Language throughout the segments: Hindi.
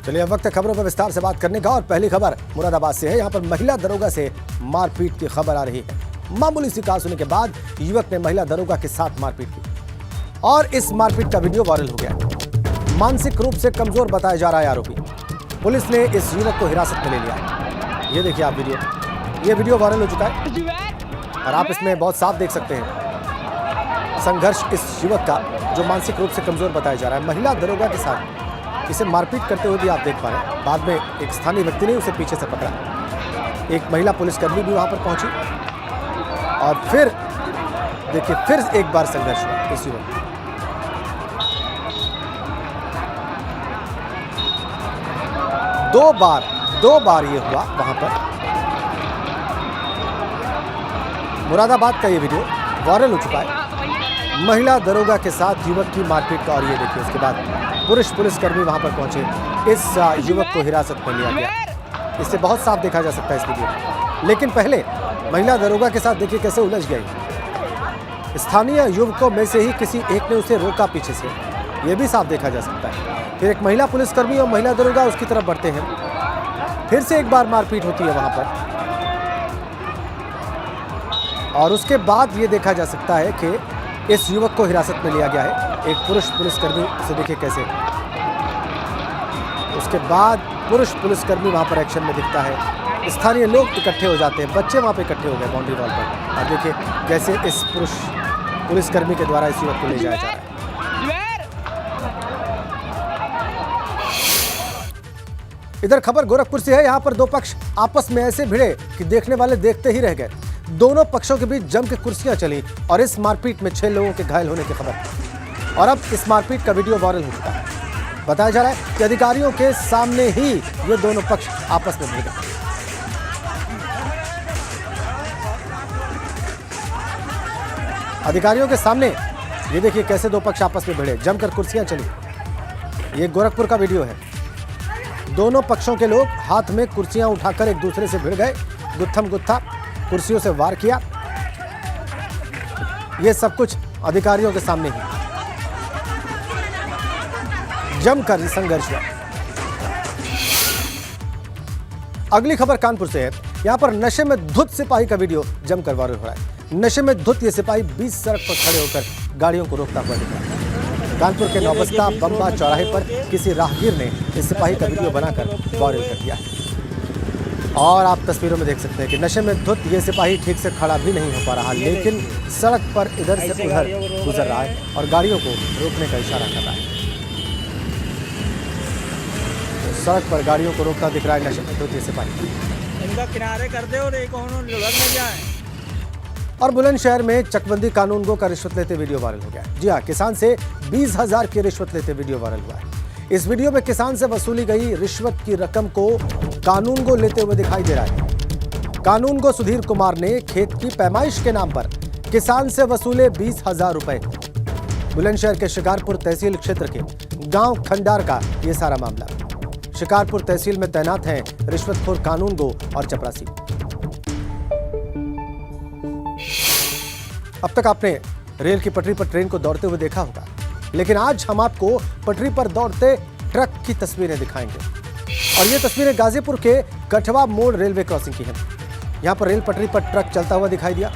चलिए अब वक्त है खबरों पर विस्तार से बात करने का और पहली खबर मुरादाबाद से है। यहाँ पर महिला दरोगा से मारपीट की खबर आ रही है। मामूली सी कहा सुनने के बाद युवक ने महिला दरोगा के साथ मारपीट की और इस मारपीट का वीडियो वायरल हो गया। मानसिक रूप से कमजोर बताया जा रहा है आरोपी। पुलिस ने इस युवक को हिरासत में ले लिया। ये देखिए आप ये वीडियो वायरल हो चुका है और आप इसमें बहुत साफ देख सकते हैं संघर्ष इस युवक का जो मानसिक रूप से कमजोर बताया जा रहा है। महिला दरोगा के साथ इसे मारपीट करते हुए भी आप देख पा रहे हैं। बाद में एक स्थानीय व्यक्ति ने उसे पीछे से पकड़ा। एक महिला पुलिसकर्मी भी वहां पर पहुंची और फिर देखिए फिर एक बार संघर्ष हुआ इस युवक। दो बार ये हुआ वहां पर। मुरादाबाद का ये वीडियो वायरल हो चुका है। महिला दरोगा के साथ युवक की मारपीट का और ये देखिए उसके बाद पुरुष पुलिसकर्मी वहां पर पहुंचे। इस युवक को हिरासत में लिया गया। इससे बहुत साफ देखा जा सकता है इस वीडियो में। लेकिन पहले महिला दरोगा के साथ देखिए कैसे उलझ गई। स्थानीय युवकों में से ही किसी एक ने उसे रोका पीछे से, यह भी साफ देखा जा सकता है। फिर एक महिला पुलिसकर्मी और महिला दरोगा उसकी तरफ बढ़ते हैं। फिर से एक बार मारपीट होती है वहां पर और उसके बाद ये देखा जा सकता है कि इस युवक को हिरासत में लिया गया है। एक पुरुष पुलिसकर्मी से देखिए कैसे, उसके बाद पुरुष पुलिसकर्मी वहां पर एक्शन में दिखता है। स्थानीय लोग इकट्ठे हो जाते हैं, बच्चे वहां पर इकट्ठे हो गए बाउंड्री वॉल पर और देखिए कैसे इस पुरुष पुलिसकर्मी के द्वारा इस युवक को ले जाया जा रहा है। इधर खबर गोरखपुर से है। यहाँ पर दो पक्ष आपस में ऐसे भिड़े कि देखने वाले देखते ही रह गए। दोनों पक्षों के बीच जम के कुर्सियां चली और इस मारपीट में 6 लोगों के घायल होने की खबर। और अब इस मारपीट का वीडियो वायरल हो चुका है। बताया जा रहा है कि अधिकारियों के सामने ही ये दोनों पक्ष आपस में भिड़ गए। अधिकारियों के सामने ये देखिए कैसे दो पक्ष आपस में भिड़े, जमकर कुर्सियां चली। ये गोरखपुर का वीडियो है। दोनों पक्षों के लोग हाथ में कुर्सियां उठाकर एक दूसरे से भिड़ गए। गुत्थम गुत्था कुर्सियों से वार किया। यह सब कुछ अधिकारियों के सामने ही जमकर संघर्ष हुआ। अगली खबर कानपुर से है। यहां पर नशे में धुत सिपाही का वीडियो जमकर वायरल हो रहा है। नशे में धुत ये सिपाही 20 सड़क पर खड़े होकर गाड़ियों को रोकता हुआ दिख रहा है। कानपुर के नौबस्ता बम्बा चौराहे पर किसी राहगीर ने इस सिपाही का वीडियो बनाकर वायरल कर दिया है और आप तस्वीरों में देख सकते हैं कि नशे में धुत ये सिपाही ठीक से खड़ा भी नहीं हो पा रहा, लेकिन सड़क पर इधर से उधर गुजर रहा है और गाड़ियों को रोकने का इशारा कर रहा है। सड़क पर गाड़ियों को रोकता दिख रहा है नशे में धुत ये सिपाही। इनका किनारे कर दे और एक लुढ़क न जाए। और बुलंदशहर में चकबंदी कानूनगो का रिश्वत लेते वीडियो वायरल हो गया। जी हाँ, किसान से 20,000 की रिश्वत लेते वीडियो वायरल हुआ है। इस वीडियो में किसान से वसूली गई रिश्वत की रकम को कानूनगो लेते हुए दिखाई दे रहा है। कानूनगो सुधीर कुमार ने खेत की पैमाइश के नाम पर किसान से वसूले 20,000 रुपए। बुलंदशहर के शिकारपुर तहसील क्षेत्र के गांव खंडार का यह सारा मामला। शिकारपुर तहसील में तैनात हैं रिश्वतखोर कानूनगो और चपरासी। अब तक आपने रेल की पटरी पर ट्रेन को दौड़ते हुए देखा होगा, लेकिन आज हम आपको पटरी पर दौड़ते ट्रक की तस्वीरें दिखाएंगे। और ये तस्वीरें गाजीपुर के कठवा मोड़ रेलवे क्रॉसिंग की हैं। यहां पर रेल पटरी पर ट्रक चलता हुआ दिखाई दिया।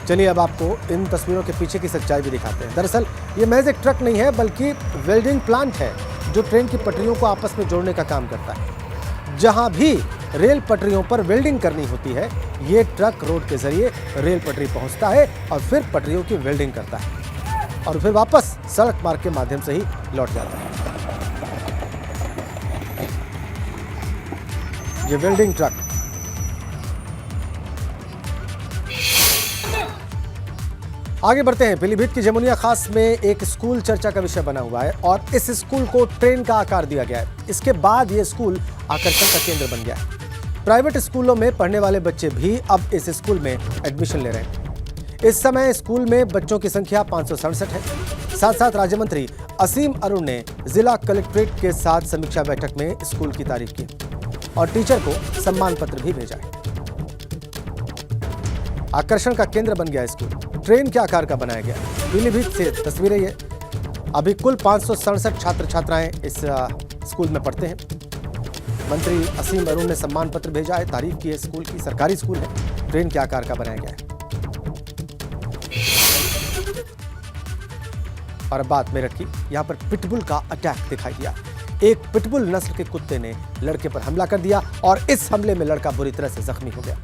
चलिए अब आपको इन तस्वीरों के पीछे की सच्चाई भी दिखाते हैं। दरअसल ये महज एक ट्रक नहीं है, बल्कि वेल्डिंग प्लांट है जो ट्रेन की पटरियों को आपस में जोड़ने का काम करता है। जहां भी रेल पटरियों पर वेल्डिंग करनी होती है, ये ट्रक रोड के जरिए रेल पटरी पहुंचता है और फिर पटरियों की वेल्डिंग करता है और फिर वापस सड़क मार्ग के माध्यम से ही लौट जाता है। ये वेल्डिंग ट्रक। आगे बढ़ते हैं। पीलीभीत की जमुनिया खास में एक स्कूल चर्चा का विषय बना हुआ है और इस स्कूल को ट्रेन का आकार दिया गया है। इसके बाद यह स्कूल आकर्षण का केंद्र बन गया है। प्राइवेट स्कूलों में पढ़ने वाले बच्चे भी अब इस स्कूल में एडमिशन ले रहे हैं। इस समय स्कूल में बच्चों की संख्या 567 है। साथ साथ राज्य मंत्री असीम अरुण ने जिला कलेक्ट्रेट के साथ समीक्षा बैठक में स्कूल की तारीफ की और टीचर को सम्मान पत्र भी भेजा है। आकर्षण का केंद्र बन गया स्कूल, ट्रेन के आकार का बनाया गया। पीलीभीत से तस्वीरें ये अभी कुल 567 छात्र छात्राएं इस स्कूल में पढ़ते हैं। मंत्री असीम अरुण ने सम्मान पत्र भेजा है, तारीफ की है स्कूल की। सरकारी स्कूल है, ट्रेन के आकार का बनाया गया है। और अब बात मेरठ की, यहां पर पिटबुल का अटैक दिखाई दिया। एक पिटबुल नस्ल के कुत्ते ने लड़के पर हमला कर दिया और इस हमले में लड़का बुरी तरह से जख्मी हो गया।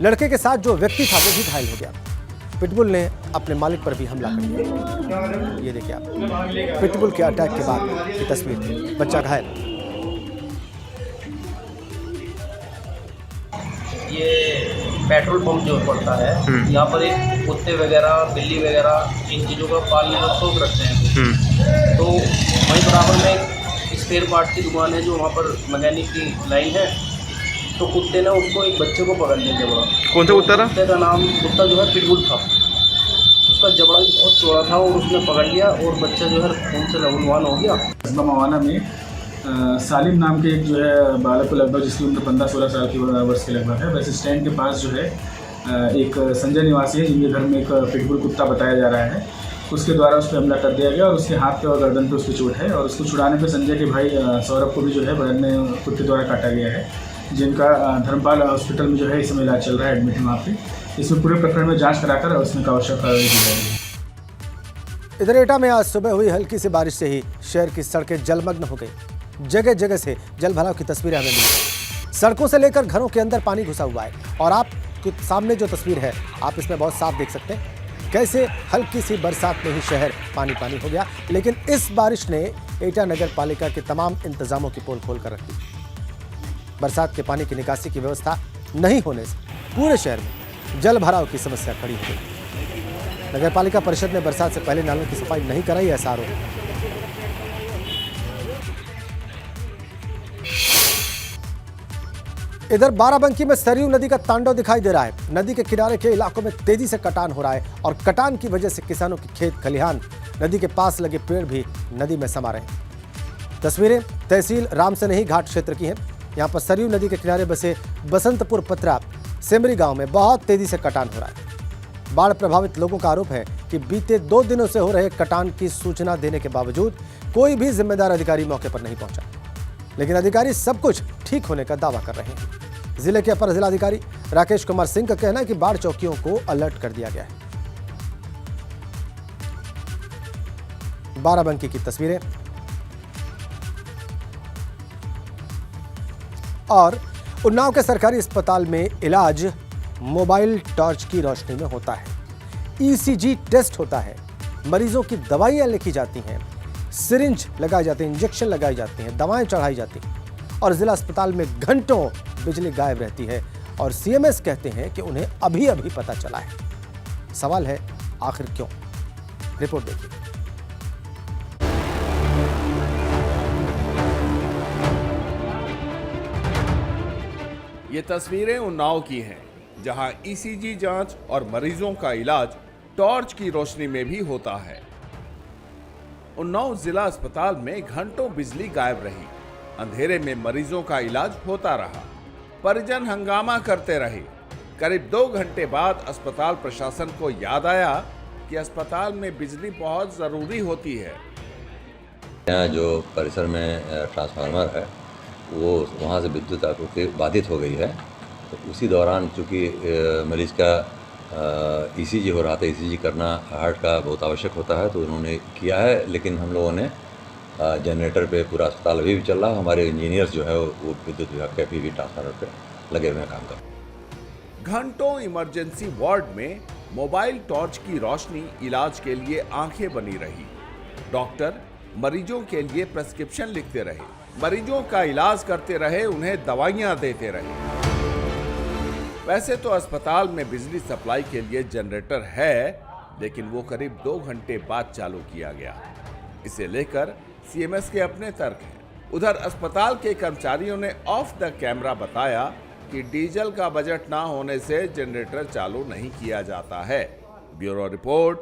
लड़के के साथ जो व्यक्ति था वो भी घायल हो गया। पिटबुल ने अपने मालिक पर भी हमला कर दिया। ये देखिए आप, पिटबुल के अटैक के बाद की तस्वीर थी, बच्चा घायल। ये पेट्रोल पंप जो पड़ता है, यहाँ पर एक कुत्ते वगैरह, बिल्ली वगैरह, इन चीज़ों का पालने का शौक रखते हैं। तो वहीं बराबर में एक स्पेयर पार्ट की दुकान है, जो वहाँ पर मैकेनिक की लाइन है। तो कुत्ते ने उसको, एक बच्चे को पकड़ लिया जबड़ा। कौन सा कुत्ता था? कुत्ते का नाम, कुत्ता जो है पिटबुल था। उसका जबड़ा भी बहुत चौड़ा था और उसने पकड़ लिया और बच्चा जो है खून से लहूलुहान हो गया। कस्बा मवाना में सालिम नाम के एक जो है बालक को, लगभग जिसकी उम्र 15-16 साल की वर्ष के लगभग है, बस स्टैंड के पास जो है एक संजय निवासी है, जिनके घर में एक पिटबुल कुत्ता बताया जा रहा है, उसके द्वारा उस पर हमला कर दिया गया और उसके हाथ पे और गर्दन पे उसकी चोट है। और उसको छुड़ाने पे संजय के भाई सौरभ को भी जो है बदन में कुत्ते द्वारा काटा गया है, जिनका धर्मपाल हॉस्पिटल में जो है इस समय इलाज चल रहा है, एडमिट है वहाँ पे। इसमें पूरे प्रकरण में जांच कराकर उसमें आवश्यक कार्रवाई की जाएगी। इधर एटा में आज सुबह हुई हल्की सी बारिश से ही शहर की सड़कें जलमग्न हो गई। जगह जगह से जल भराव की तस्वीरें हमें मिली। सड़कों से लेकर घरों के अंदर पानी घुसा हुआ है और आपके सामने जो तस्वीर है, आप इसमें बहुत साफ देख सकते हैं कैसे हल्की सी बरसात में ही शहर पानी पानी हो गया। लेकिन इस बारिश ने एटा नगर पालिका के तमाम इंतजामों की पोल खोल कर रख दी। बरसात के पानी की निकासी की व्यवस्था नहीं होने से पूरे शहर में जल भराव की समस्या खड़ी हो गई। नगर पालिका परिषद ने बरसात से पहले नालों की सफाई नहीं कराई, ऐसा आरोप है। इधर बाराबंकी में सरयू नदी का तांडव दिखाई दे रहा है। नदी के किनारे के इलाकों में तेजी से कटान हो रहा है और कटान की वजह से किसानों के खेत खलिहान, नदी के पास लगे पेड़ भी नदी में समा रहे हैं। तस्वीरें तहसील रामसनेही घाट क्षेत्र की हैं। यहाँ पर सरयू नदी के किनारे बसे बसंतपुर पत्रा सेमरी गांव में बहुत तेजी से कटान हो रहा है। बाढ़ प्रभावित लोगों का आरोप है कि बीते 2 दिनों से हो रहे कटान की सूचना देने के बावजूद कोई भी जिम्मेदार अधिकारी मौके पर नहीं पहुंचा। लेकिन अधिकारी सब कुछ ठीक होने का दावा कर रहे हैं। जिले के अपर जिलाधिकारी राकेश कुमार सिंह का कहना है कि बाढ़ चौकियों को अलर्ट कर दिया गया है। बाराबंकी की तस्वीरें। और उन्नाव के सरकारी अस्पताल में इलाज मोबाइल टॉर्च की रोशनी में होता है। ईसीजी टेस्ट होता है, मरीजों की दवाइयां लिखी जाती हैं, सिरिंज लगाए जाते हैं, इंजेक्शन लगाई जाती हैं, दवाएं चढ़ाई जाती हैं और जिला अस्पताल में घंटों बिजली गायब रहती है। और सीएमएस कहते हैं कि उन्हें अभी अभी पता चला है। सवाल है, आखिर क्यों? रिपोर्ट देखिए। ये तस्वीरें उन्नाव की हैं, जहां ईसीजी जांच और मरीजों का इलाज टॉर्च की रोशनी में भी होता है। उन्नाव जिला अस्पताल में घंटों बिजली गायब रही। अंधेरे में मरीजों का इलाज होता रहा। परिजन हंगामा करते रहे। करीब 2 घंटे बाद अस्पताल प्रशासन को याद आया कि अस्पताल में बिजली बहुत जरूरी होती है। यहाँ जो परिसर में ट्रांसफार्मर है, वो वहाँ से विद्युत आपूर्ति बाधित हो गई है। तो उसी दौरान चूँकि मरीज का ईसीजी हो रहा था, ईसीजी करना हार्ट का बहुत आवश्यक होता है, तो उन्होंने किया है। लेकिन हम लोगों ने जनरेटर पे पूरा अस्पताल अभी भी चल रहा है। हमारे इंजीनियर्स जो है वो विद्युत विभाग के अभी भी ट्रांसफार्मर पे लगे हुए हैं काम कर। घंटों इमरजेंसी वार्ड में मोबाइल टॉर्च की रोशनी इलाज के लिए आंखें बनी रही। डॉक्टर मरीजों के लिए प्रेस्क्रिप्शन लिखते रहे, मरीजों का इलाज करते रहे, उन्हें दवाइयां देते रहे। वैसे तो अस्पताल में बिजली सप्लाई के लिए जनरेटर है, लेकिन वो करीब 2 घंटे बाद चालू किया गया। इसे लेकर सीएमएस के अपने तर्क हैं। उधर अस्पताल के कर्मचारियों ने ऑफ द कैमरा बताया कि डीजल का बजट ना होने से जनरेटर चालू नहीं किया जाता है। Bureau report,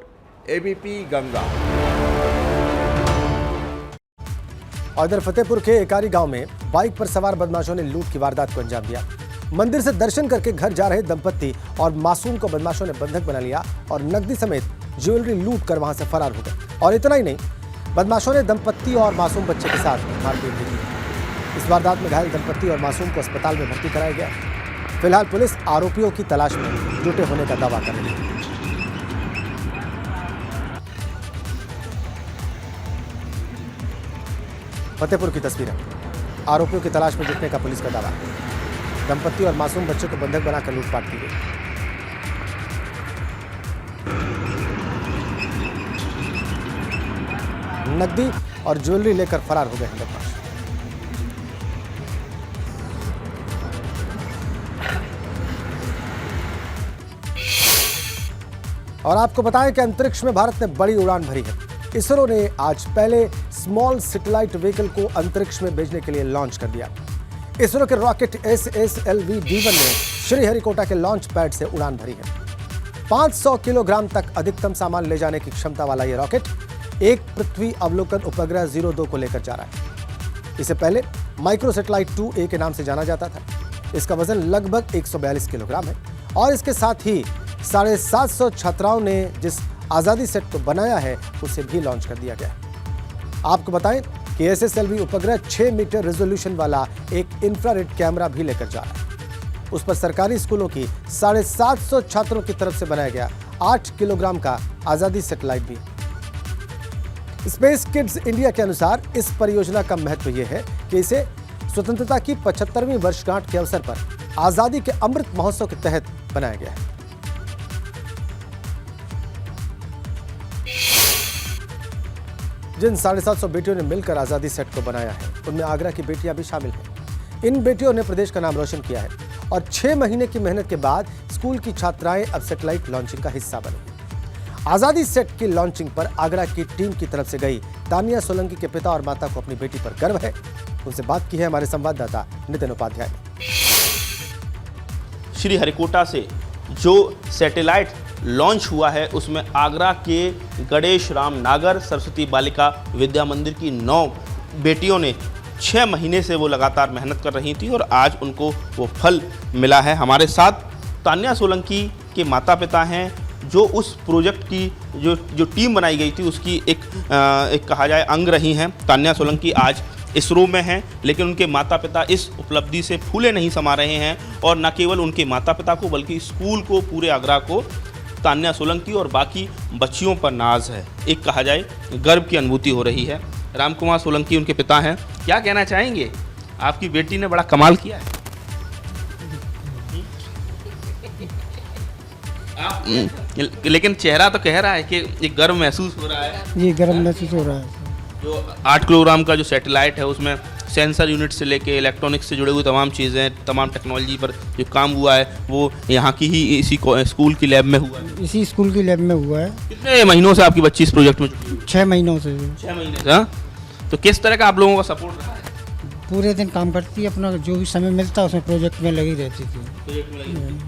ABP Ganga. और इधर फतेहपुर के एकारी गांव में बाइक पर सवार बदमाशों ने लूट की वारदात को अंजाम दिया। मंदिर से दर्शन करके घर जा रहे दंपत्ति और मासूम को बदमाशों ने बंधक बना लिया और नकदी समेत ज्वेलरी लूट कर वहां से फरार हो गए। और इतना ही नहीं, बदमाशों ने दंपत्ति और मासूम बच्चे के साथ मारपीट भी की। इस वारदात में घायल दंपत्ति और मासूम को अस्पताल में भर्ती कराया गया। फिलहाल पुलिस आरोपियों की तलाश में जुटे होने का दावा कर रही है। फतेहपुर की तस्वीरें, आरोपियों की तलाश में जुटने का पुलिस का दावा। दंपत्ति और मासूम बच्चे को बंधक बनाकर लूटपाट की गई। नकदी और ज्वेलरी लेकर फरार हो गए हैं बदमाश। और आपको बताएं कि अंतरिक्ष में भारत ने बड़ी उड़ान भरी है। इसरो ने आज पहले स्मॉल सैटेलाइट व्हीकल को अंतरिक्ष में भेजने के लिए लॉन्च कर दिया। इसरो के रॉकेट SSLV-D1 ने श्रीहरिकोटा के लॉन्च पैड से उड़ान भरी है। 500 किलोग्राम तक अधिकतम सामान ले जाने की क्षमता वाला यह रॉकेट एक पृथ्वी अवलोकन उपग्रह 02 को लेकर जा रहा है। इसे पहले माइक्रो सैटेलाइट 2A के नाम से जाना जाता था। इसका वजन लगभग 142 किलोग्राम है और इसके साथ ही 750 छात्राओं ने जिस आज़ादी सेट को बनाया है उसे भी लॉन्च कर दिया गया है। आपको बताएं कि SSLV उपग्रह 6 मीटर रेजोल्यूशन वाला एक इंफ्रारेड कैमरा भी लेकर जा रहा है। उस पर सरकारी स्कूलों की 750 छात्रों की तरफ से बनाया गया 8 किलोग्राम का आज़ादी सैटेलाइट भी। स्पेस किड्स इंडिया के अनुसार इस परियोजना का महत्व यह है कि इसे स्वतंत्रता की 75वीं वर्षगांठ के अवसर पर आज़ादी के अमृत महोत्सव के तहत बनाया गया है। जिन 750 बेटियों ने मिलकर आज़ादी सेट को बनाया है उनमें आगरा की बेटियां भी शामिल हैं। इन बेटियों ने प्रदेश का नाम रोशन किया है और 6 महीने की मेहनत के बाद स्कूल की छात्राएं अब सैटेलाइट लॉन्चिंग का हिस्सा बनी। आज़ादी सेट की लॉन्चिंग पर आगरा की टीम की तरफ से गई तानिया सोलंकी के पिता और माता को अपनी बेटी पर गर्व है। उनसे बात की है हमारे संवाददाता नितिन उपाध्याय ने। श्रीहरिकोटा से जो सैटेलाइट लॉन्च हुआ है उसमें आगरा के गणेश राम नागर सरस्वती बालिका विद्या मंदिर की 9 बेटियों ने 6 महीने से वो लगातार मेहनत कर रही थी और आज उनको वो फल मिला है। हमारे साथ तानिया सोलंकी के माता पिता हैं जो उस प्रोजेक्ट की जो टीम बनाई गई थी उसकी एक कहा जाए अंग रही हैं। तानिया सोलंकी आज इसरो में हैं, लेकिन उनके माता पिता इस उपलब्धि से फूले नहीं समा रहे हैं और न केवल उनके माता पिता को बल्कि स्कूल को, पूरे आगरा को तानिया सोलंकी और बाकी बच्चियों पर नाज है। एक कहा जाए गर्व की अनुभूति हो रही है। रामकुमार सोलंकी उनके पिता हैं, क्या कहना चाहेंगे? आपकी बेटी ने बड़ा कमाल किया है। लेकिन चेहरा तो कह रहा है कि एक गर्व महसूस हो रहा है। जी, गर्व महसूस हो रहा है। जो 8 किलोग्राम का जो सैटेलाइट है उसमें सेंसर यूनिट से लेके इलेक्ट्रॉनिक्स से जुड़े हुए तमाम चीज़ें, तमाम टेक्नोलॉजी पर जो काम हुआ है वो यहाँ की ही इसी स्कूल की लैब में हुआ है। इसी स्कूल की लैब में हुआ है। कितने महीनों से आपकी बच्ची इस प्रोजेक्ट में? 6 महीनों से। 6 महीने से। हाँ, तो किस तरह का आप लोगों का सपोर्ट रहा है? पूरे दिन काम करती है, अपना जो भी समय मिलता है उसमें प्रोजेक्ट में लगी रहती थी। प्रोजेक्ट में लगी।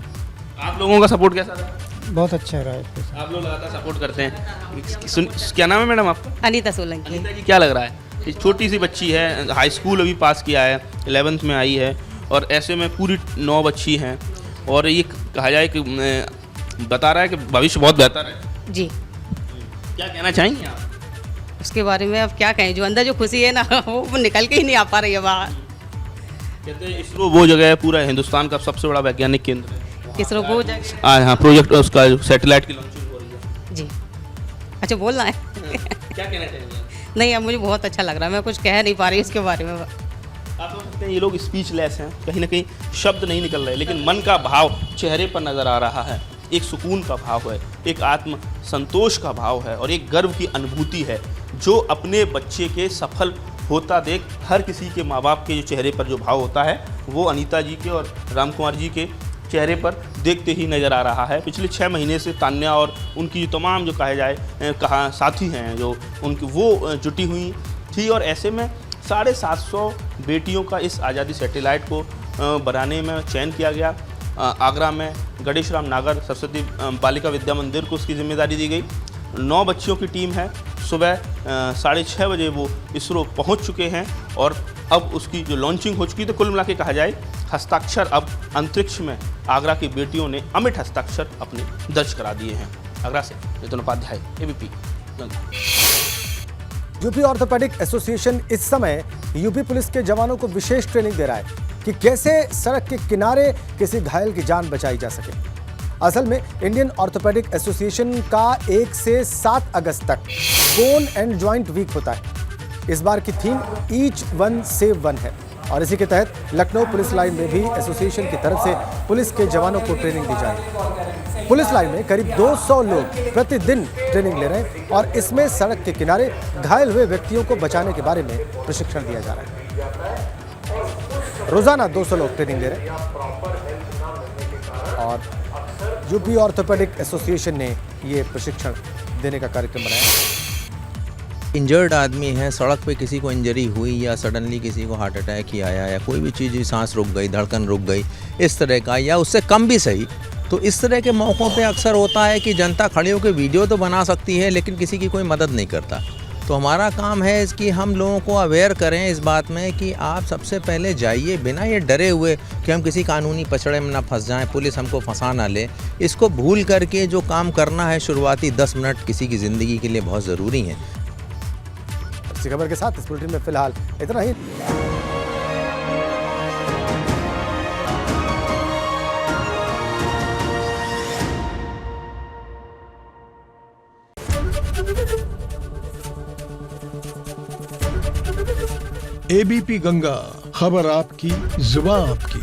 आप लोगों का सपोर्ट कैसा रहा? बहुत अच्छा रहा है। आप लोग लगातार सपोर्ट करते हैं। क्या नाम है मैडम आपका? अनीता सोलंकी। अनीता जी, क्या लग रहा है? ये छोटी सी बच्ची है, हाई स्कूल अभी पास किया है, 11th में आई है और ऐसे में पूरी 9 बच्ची हैं और ये कहा जाए कि बता रहा है कि भविष्य बहुत बेहतर है। जी, क्या कहना चाहेंगे आप उसके बारे में? अब क्या कहें, जो अंदर जो खुशी है ना वो निकल के ही नहीं आ पा रही है बाहर। कहते हैं इसरो वो जगह है, पूरा हिंदुस्तान का सबसे बड़ा वैज्ञानिक केंद्र है। इसरो वो हाँ, प्रोजेक्ट उसका सैटेलाइट की लॉन्चिंग हो रही है। जी, अच्छा बोलना है। क्या कहना चाहेंगे? नहीं, अब मुझे बहुत अच्छा लग रहा है, मैं कुछ कह नहीं पा रही इसके बारे में। आप लोग कहते हैं ये लोग स्पीचलेस हैं, कहीं ना कहीं शब्द नहीं निकल रहे, लेकिन मन का भाव चेहरे पर नज़र आ रहा है। एक सुकून का भाव है, एक आत्म संतोष का भाव है और एक गर्व की अनुभूति है जो अपने बच्चे के सफल होता देख हर किसी के माँ बाप के जो चेहरे पर जो भाव होता है वो अनीता जी के और रामकुमार जी के चेहरे पर देखते ही नज़र आ रहा है। पिछले 6 महीने से तान्या और उनकी जो तमाम जो कहा जाए साथी हैं जो उनकी वो जुटी हुई थी और ऐसे में 750 बेटियों का इस आज़ादी सैटेलाइट को बनाने में चयन किया गया। आगरा में गणेश राम नागर सरस्वती बालिका विद्या मंदिर को उसकी जिम्मेदारी दी गई। 9 बच्चियों की टीम है। सुबह 6:30 बजे वो इसरो पहुंच चुके हैं और अब उसकी जो लॉन्चिंग हो चुकी है। तो कुल मिला के कहा जाए हस्ताक्षर अब अंतरिक्ष में आगरा की बेटियों ने अमिट हस्ताक्षर अपने दर्ज करा दिए हैं। आगरा से Nitin Upadhyay, ABP। UP orthopaedic association इस समय यूपी पुलिस के जवानों को विशेष ट्रेनिंग दे रहा है कि कैसे सड़क के किनारे किसी घायल की जान बचाई जा सके। असल में इंडियन ऑर्थोपेडिक एसोसिएशन का 1 से 7 अगस्त तक बोन एंड जॉइंट वीक होता है। इस बार की theme each one save one है और इसी के तहत लखनऊ पुलिस लाइन में भी एसोसिएशन की तरफ से पुलिस के जवानों को ट्रेनिंग दी जा रही है। पुलिस लाइन में करीब 200 लोग प्रतिदिन ट्रेनिंग ले रहे हैं और इसमें सड़क के किनारे घायल हुए व्यक्तियों को बचाने के बारे में प्रशिक्षण दिया जा रहा है। रोजाना 200 लोग ट्रेनिंग ले रहे हैं और यूपी ऑर्थोपेडिक एसोसिएशन ने ये प्रशिक्षण देने का कार्यक्रम बनाया। इंजर्ड आदमी है, सड़क पे किसी को इंजरी हुई या सडनली किसी को हार्ट अटैक ही आया या कोई भी चीज़, सांस रुक गई, धड़कन रुक गई, इस तरह का या उससे कम भी सही, तो इस तरह के मौक़ों पे अक्सर होता है कि जनता खड़ी होकर वीडियो तो बना सकती है लेकिन किसी की कोई मदद नहीं करता। तो हमारा काम है कि हम लोगों को अवेयर करें इस बात में कि आप सबसे पहले जाइए बिना ये डरे हुए कि हम किसी कानूनी पचड़े में ना फंस जाएं, पुलिस हमको फंसा ना ले। इसको भूल करके जो काम करना है शुरुआती 10 मिनट किसी की ज़िंदगी के लिए बहुत ज़रूरी है। इसी खबर के साथ इस बुलेटिन में फिलहाल इतना ही। एबीपी गंगा, खबर आपकी, जुबान आपकी।